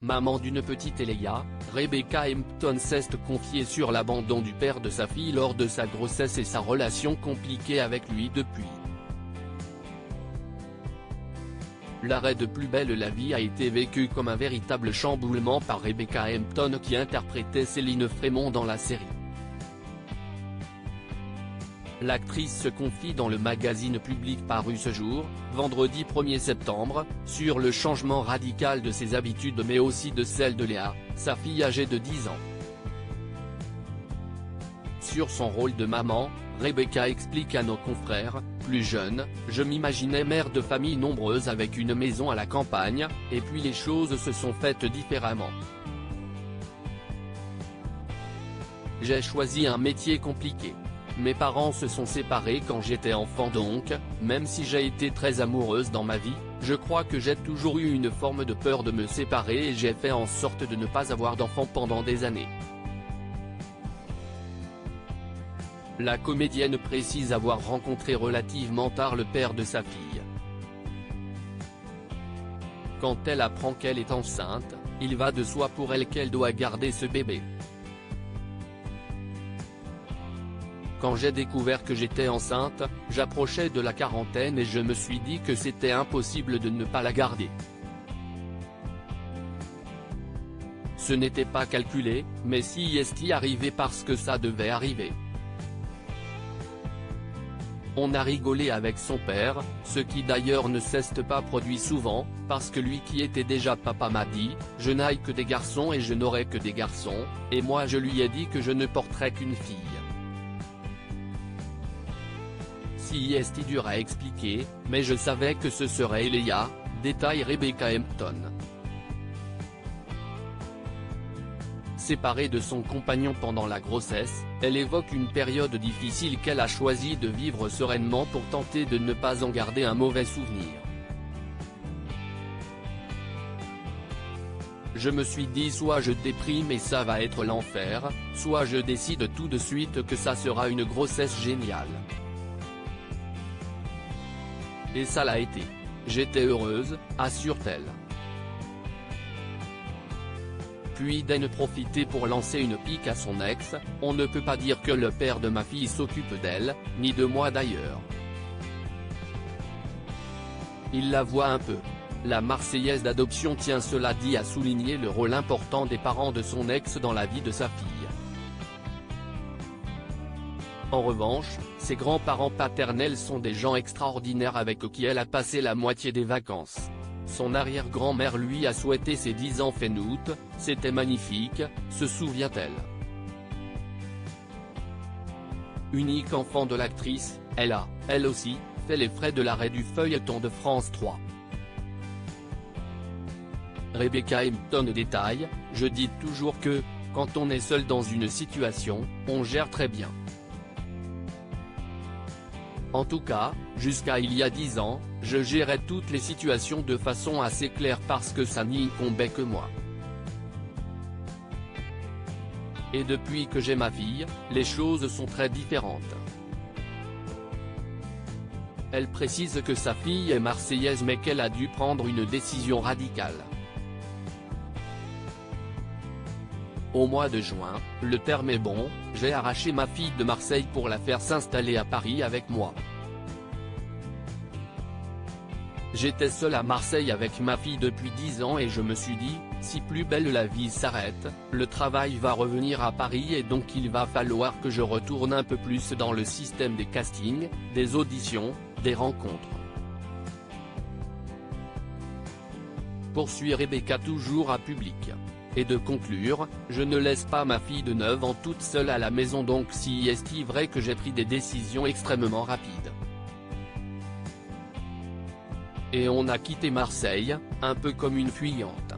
maman d'une petite Eléa, Rebecca Hampton s'est confiée sur l'abandon du père de sa fille lors de sa grossesse et sa relation compliquée avec lui depuis. L'arrêt de Plus belle la vie a été vécu comme un véritable chamboulement par Rebecca Hampton qui interprétait Céline Frémont dans la série. L'actrice se confie dans le magazine Public paru ce jour, vendredi 1er septembre, sur le changement radical de ses habitudes mais aussi de celles de Léa, sa fille âgée de 10 ans. Sur son rôle de maman, Rebecca explique à nos confrères, plus jeune, je m'imaginais mère de famille nombreuse avec une maison à la campagne, et puis les choses se sont faites différemment. J'ai choisi un métier compliqué. Mes parents se sont séparés quand j'étais enfant donc, même si j'ai été très amoureuse dans ma vie, je crois que j'ai toujours eu une forme de peur de me séparer et j'ai fait en sorte de ne pas avoir d'enfants pendant des années. La comédienne précise avoir rencontré relativement tard le père de sa fille. Quand elle apprend qu'elle est enceinte, il va de soi pour elle qu'elle doit garder ce bébé. Quand j'ai découvert que j'étais enceinte, j'approchais de la quarantaine et je me suis dit que c'était impossible de ne pas la garder. Ce n'était pas calculé, mais si est arrivé parce que ça devait arriver. On a rigolé avec son père, ce qui d'ailleurs ne s'est pas produit souvent, parce que lui qui était déjà papa m'a dit, je n'aille que des garçons et je n'aurai que des garçons, et moi je lui ai dit que je ne porterai qu'une fille. Si est dur à expliquer, mais je savais que ce serait Eléa, détaille Rebecca Hampton. Séparée de son compagnon pendant la grossesse, elle évoque une période difficile qu'elle a choisi de vivre sereinement pour tenter de ne pas en garder un mauvais souvenir. Je me suis dit soit je déprime et ça va être l'enfer, soit je décide tout de suite que ça sera une grossesse géniale. Et ça l'a été. J'étais heureuse, assure-t-elle. Puis d'en profiter pour lancer une pique à son ex, on ne peut pas dire que le père de ma fille s'occupe d'elle, ni de moi d'ailleurs. Il la voit un peu. La Marseillaise d'adoption tient cela dit à souligner le rôle important des parents de son ex dans la vie de sa fille. En revanche, ses grands-parents paternels sont des gens extraordinaires avec qui elle a passé la moitié des vacances. Son arrière-grand-mère lui a souhaité ses 10 ans fin août, c'était magnifique, se souvient-elle. Unique enfant de l'actrice, elle a, elle aussi, fait les frais de l'arrêt du feuilleton de France 3. Rebecca Hampton détaille, je dis toujours que, quand on est seul dans une situation, on gère très bien. En tout cas, jusqu'à il y a 10 ans, je gérais toutes les situations de façon assez claire parce que ça n'y incombait que moi. Et depuis que j'ai ma fille, les choses sont très différentes. Elle précise que sa fille est marseillaise mais qu'elle a dû prendre une décision radicale. Au mois de juin, le terme est bon, j'ai arraché ma fille de Marseille pour la faire s'installer à Paris avec moi. J'étais seule à Marseille avec ma fille depuis 10 ans et je me suis dit, si Plus belle la vie s'arrête, le travail va revenir à Paris et donc il va falloir que je retourne un peu plus dans le système des castings, des auditions, des rencontres. Poursuit Rebecca toujours à Public. Et de conclure, je ne laisse pas ma fille de 9 ans toute seule à la maison donc si est vrai que j'ai pris des décisions extrêmement rapides. Et on a quitté Marseille, un peu comme une fuyante.